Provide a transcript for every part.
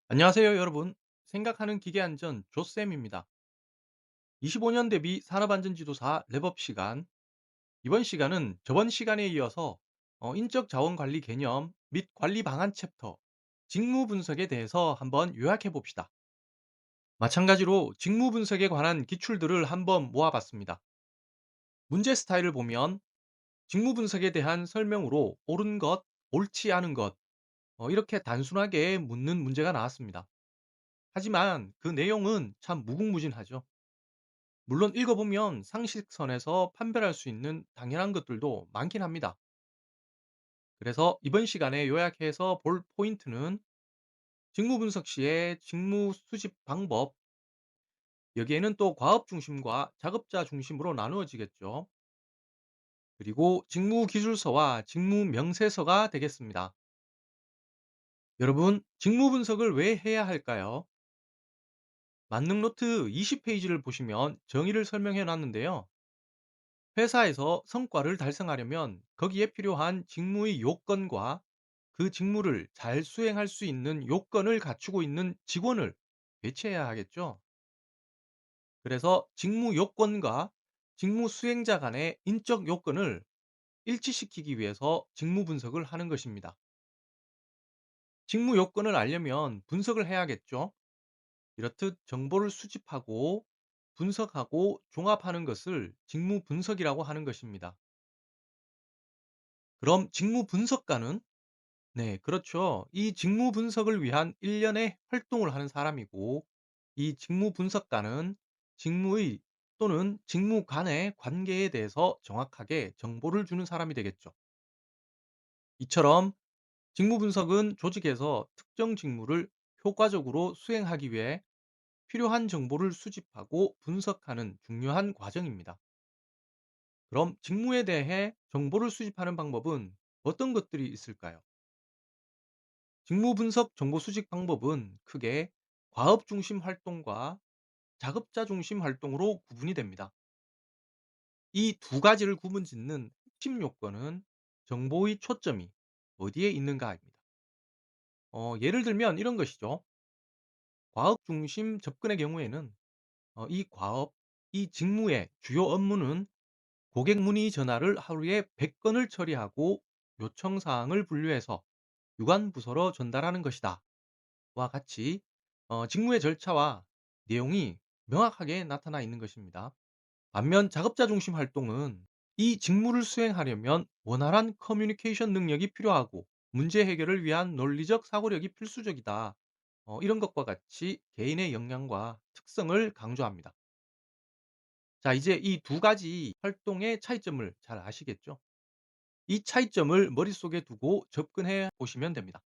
안녕하세요, 여러분. 생각하는 기계 안전 조쌤입니다. 25년 대비 산업안전지도사 랩업 시간. 이번 시간은 저번 시간에 이어서 인적 자원 관리 개념 및 관리 방안 챕터, 직무 분석에 대해서 한번 요약해 봅시다. 마찬가지로 직무 분석에 관한 기출들을 한번 모아봤습니다. 문제 스타일을 보면 직무 분석에 대한 설명으로 옳은 것, 옳지 않은 것, 이렇게 단순하게 묻는 문제가 나왔습니다. 하지만 그 내용은 참 무궁무진하죠. 물론 읽어보면 상식선에서 판별할 수 있는 당연한 것들도 많긴 합니다. 그래서 이번 시간에 요약해서 볼 포인트는 직무 분석 시의 직무 수집 방법, 여기에는 또 과업 중심과 작업자 중심으로 나누어지겠죠. 그리고 직무 기술서와 직무 명세서가 되겠습니다. 여러분, 직무 분석을 왜 해야 할까요? 만능 노트 20페이지를 보시면 정의를 설명해 놨는데요. 회사에서 성과를 달성하려면 거기에 필요한 직무의 요건과 그 직무를 잘 수행할 수 있는 요건을 갖추고 있는 직원을 배치해야 하겠죠. 그래서 직무 요건과 직무 수행자 간의 인적 요건을 일치시키기 위해서 직무 분석을 하는 것입니다. 직무 요건을 알려면 분석을 해야겠죠. 이렇듯 정보를 수집하고 분석하고 종합하는 것을 직무 분석이라고 하는 것입니다. 그럼 직무 분석가는 네, 그렇죠. 이 직무 분석을 위한 일련의 활동을 하는 사람이고, 이 직무 분석가는 직무의 또는 직무 간의 관계에 대해서 정확하게 정보를 주는 사람이 되겠죠. 이처럼 직무 분석은 조직에서 특정 직무를 효과적으로 수행하기 위해 필요한 정보를 수집하고 분석하는 중요한 과정입니다. 그럼 직무에 대해 정보를 수집하는 방법은 어떤 것들이 있을까요? 직무 분석 정보 수집 방법은 크게 과업 중심 활동과 작업자 중심 활동으로 구분이 됩니다. 이 두 가지를 구분 짓는 핵심 요건은 정보의 초점이 어디에 있는가입니다. 예를 들면 이런 것이죠. 과업 중심 접근의 경우에는 이 과업, 이 직무의 주요 업무는 고객 문의 전화를 하루에 100건을 처리하고 요청 사항을 분류해서 유관 부서로 전달하는 것이다. 와 같이 직무의 절차와 내용이 명확하게 나타나 있는 것입니다. 반면 작업자 중심 활동은 이 직무를 수행하려면 원활한 커뮤니케이션 능력이 필요하고 문제 해결을 위한 논리적 사고력이 필수적이다. 이런 것과 같이 개인의 역량과 특성을 강조합니다. 자, 이제 이 두 가지 활동의 차이점을 잘 아시겠죠? 이 차이점을 머릿속에 두고 접근해 보시면 됩니다.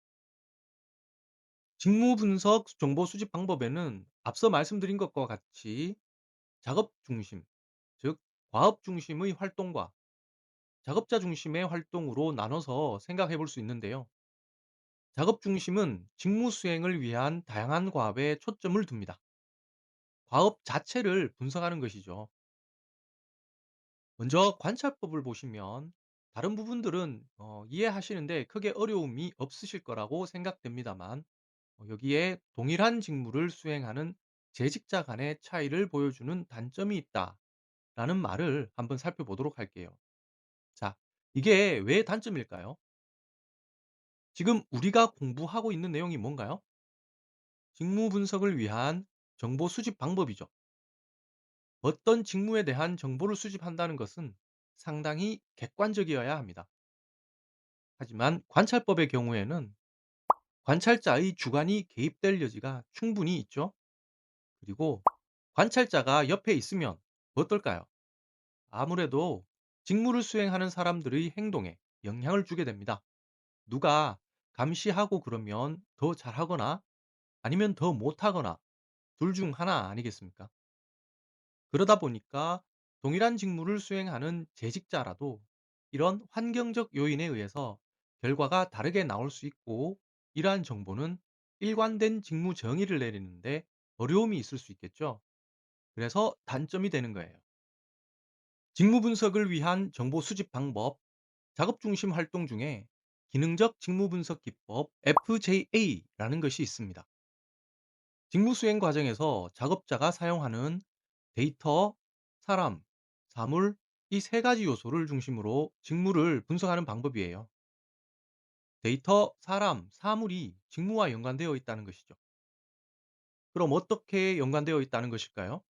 직무 분석 정보 수집 방법에는 앞서 말씀드린 것과 같이 작업 중심, 즉 과업 중심의 활동과 작업자 중심의 활동으로 나눠서 생각해 볼 수 있는데요. 작업 중심은 직무 수행을 위한 다양한 과업에 초점을 둡니다. 과업 자체를 분석하는 것이죠. 먼저 관찰법을 보시면 다른 부분들은 이해하시는데 크게 어려움이 없으실 거라고 생각됩니다만, 여기에 동일한 직무를 수행하는 재직자 간의 차이를 보여주는 단점이 있다라는 말을 한번 살펴보도록 할게요. 자, 이게 왜 단점일까요? 지금 우리가 공부하고 있는 내용이 뭔가요? 직무 분석을 위한 정보 수집 방법이죠. 어떤 직무에 대한 정보를 수집한다는 것은 상당히 객관적이어야 합니다. 하지만 관찰법의 경우에는 관찰자의 주관이 개입될 여지가 충분히 있죠. 그리고 관찰자가 옆에 있으면 어떨까요? 아무래도 직무를 수행하는 사람들의 행동에 영향을 주게 됩니다. 누가 감시하고 그러면 더 잘하거나 아니면 더 못하거나 둘 중 하나 아니겠습니까? 그러다 보니까 동일한 직무를 수행하는 재직자라도 이런 환경적 요인에 의해서 결과가 다르게 나올 수 있고, 이러한 정보는 일관된 직무 정의를 내리는데 어려움이 있을 수 있겠죠. 그래서 단점이 되는 거예요. 직무 분석을 위한 정보 수집 방법, 작업 중심 활동 중에 기능적 직무 분석 기법 FJA라는 것이 있습니다. 직무 수행 과정에서 작업자가 사용하는 데이터, 사람, 사물, 이 세 가지 요소를 중심으로 직무를 분석하는 방법이에요. 데이터, 사람, 사물이 직무와 연관되어 있다는 것이죠. 그럼 어떻게 연관되어 있다는 것일까요?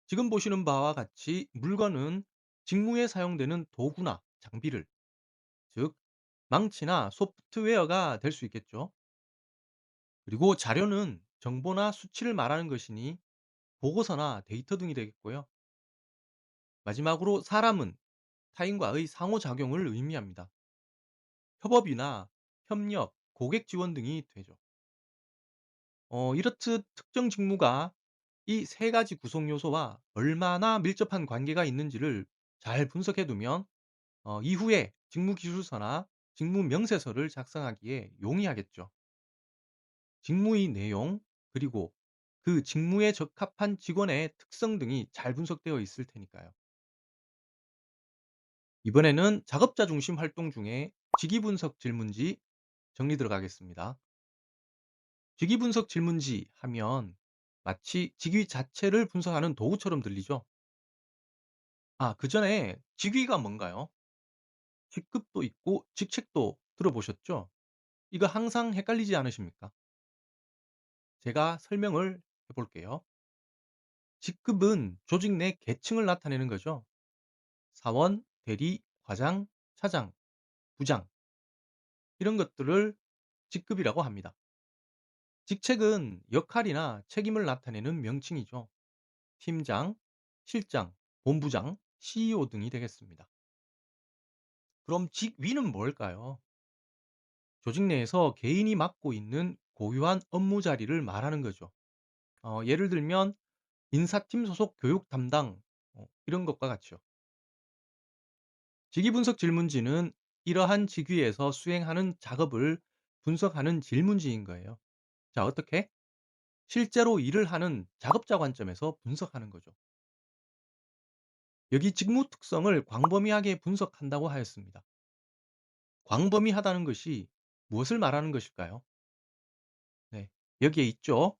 지금 보시는 바와 같이 물건은 직무에 사용되는 도구나 장비를, 즉 망치나 소프트웨어가 될 수 있겠죠. 그리고 자료는 정보나 수치를 말하는 것이니 보고서나 데이터 등이 되겠고요. 마지막으로 사람은 타인과의 상호작용을 의미합니다. 협업이나 협력, 고객 지원 등이 되죠. 이렇듯 특정 직무가 이 세 가지 구성 요소와 얼마나 밀접한 관계가 있는지를 잘 분석해 두면 이후에 직무 기술서나 직무 명세서를 작성하기에 용이하겠죠. 직무의 내용, 그리고 그 직무에 적합한 직원의 특성 등이 잘 분석되어 있을 테니까요. 이번에는 작업자 중심 활동 중에 직위 분석 질문지 정리 들어가겠습니다. 직위 분석 질문지 하면 마치 직위 자체를 분석하는 도구처럼 들리죠? 그 전에 직위가 뭔가요? 직급도 있고 직책도 들어보셨죠? 이거 항상 헷갈리지 않으십니까? 제가 설명을 해볼게요. 직급은 조직 내 계층을 나타내는 거죠. 사원, 대리, 과장, 차장, 부장 이런 것들을 직급이라고 합니다. 직책은 역할이나 책임을 나타내는 명칭이죠. 팀장, 실장, 본부장, CEO 등이 되겠습니다. 그럼 직위는 뭘까요? 조직 내에서 개인이 맡고 있는 고유한 업무 자리를 말하는 거죠. 예를 들면 인사팀 소속 교육 담당 이런 것과 같죠. 직위 분석 질문지는 이러한 직위에서 수행하는 작업을 분석하는 질문지인 거예요. 자, 어떻게? 실제로 일을 하는 작업자 관점에서 분석하는 거죠. 여기 직무 특성을 광범위하게 분석한다고 하였습니다. 광범위하다는 것이 무엇을 말하는 것일까요? 네, 여기에 있죠.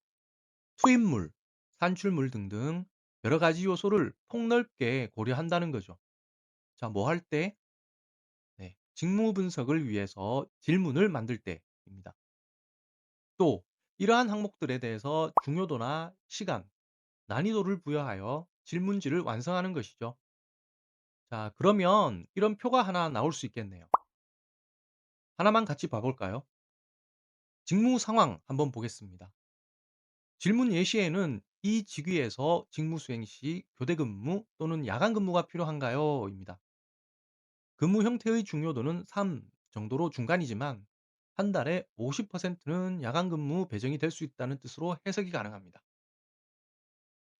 투입물, 산출물 등등 여러 가지 요소를 폭넓게 고려한다는 거죠. 자, 뭐 할 때? 네, 직무 분석을 위해서 질문을 만들 때입니다. 또 이러한 항목들에 대해서 중요도나 시간, 난이도를 부여하여 질문지를 완성하는 것이죠. 자, 그러면 이런 표가 하나 나올 수 있겠네요. 하나만 같이 봐볼까요? 직무 상황 한번 보겠습니다. 질문 예시에는 이 직위에서 직무 수행 시 교대 근무 또는 야간 근무가 필요한가요? 입니다. 근무 형태의 중요도는 3 정도로 중간이지만 한 달에 50%는 야간 근무 배정이 될 수 있다는 뜻으로 해석이 가능합니다.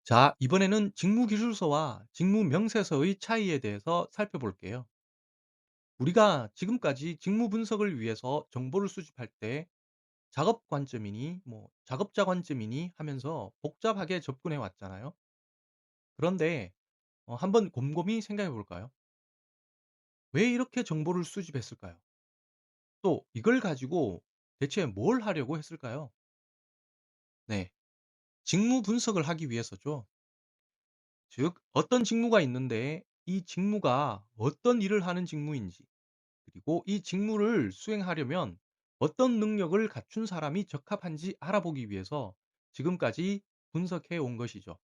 자, 이번에는 직무 기술서와 직무 명세서의 차이에 대해서 살펴볼게요. 우리가 지금까지 직무 분석을 위해서 정보를 수집할 때 작업 관점이니 작업자 관점이니 하면서 복잡하게 접근해 왔잖아요. 그런데 한번 곰곰이 생각해 볼까요? 왜 이렇게 정보를 수집했을까요? 또 이걸 가지고 대체 뭘 하려고 했을까요? 네. 직무 분석을 하기 위해서죠. 즉 어떤 직무가 있는데 이 직무가 어떤 일을 하는 직무인지, 그리고 이 직무를 수행하려면 어떤 능력을 갖춘 사람이 적합한지 알아보기 위해서 지금까지 분석해 온 것이죠.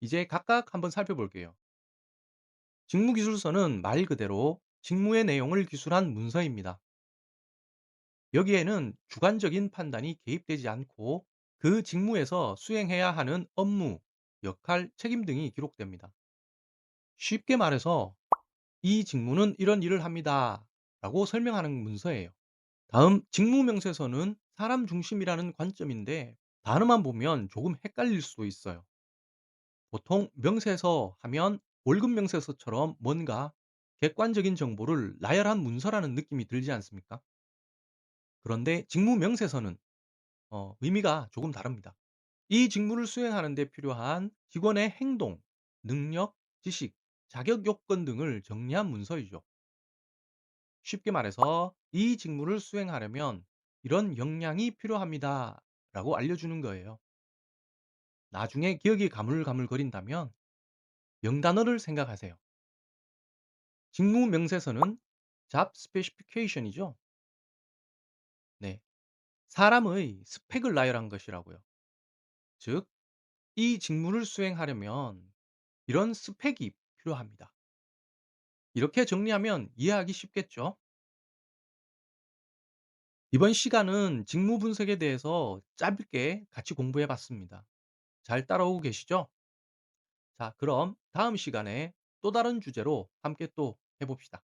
이제 각각 한번 살펴볼게요. 직무기술서는 말 그대로 직무의 내용을 기술한 문서입니다. 여기에는 주관적인 판단이 개입되지 않고 그 직무에서 수행해야 하는 업무, 역할, 책임 등이 기록됩니다. 쉽게 말해서 이 직무는 이런 일을 합니다. 라고 설명하는 문서예요. 다음 직무명세서는 사람 중심이라는 관점인데 단어만 보면 조금 헷갈릴 수도 있어요. 보통 명세서 하면 월급 명세서처럼 뭔가 객관적인 정보를 나열한 문서라는 느낌이 들지 않습니까? 그런데 직무명세서는 의미가 조금 다릅니다. 이 직무를 수행하는 데 필요한 직원의 행동, 능력, 지식, 자격 요건 등을 정리한 문서이죠. 쉽게 말해서 이 직무를 수행하려면 이런 역량이 필요합니다. 라고 알려주는 거예요. 나중에 기억이 가물가물거린다면 명단어를 생각하세요. 직무 명세서는 job specification이죠. 네. 사람의 스펙을 나열한 것이라고요. 즉, 이 직무를 수행하려면 이런 스펙이 필요합니다. 이렇게 정리하면 이해하기 쉽겠죠? 이번 시간은 직무 분석에 대해서 짧게 같이 공부해 봤습니다. 잘 따라오고 계시죠? 자, 그럼 다음 시간에 또 다른 주제로 함께 또 해봅시다.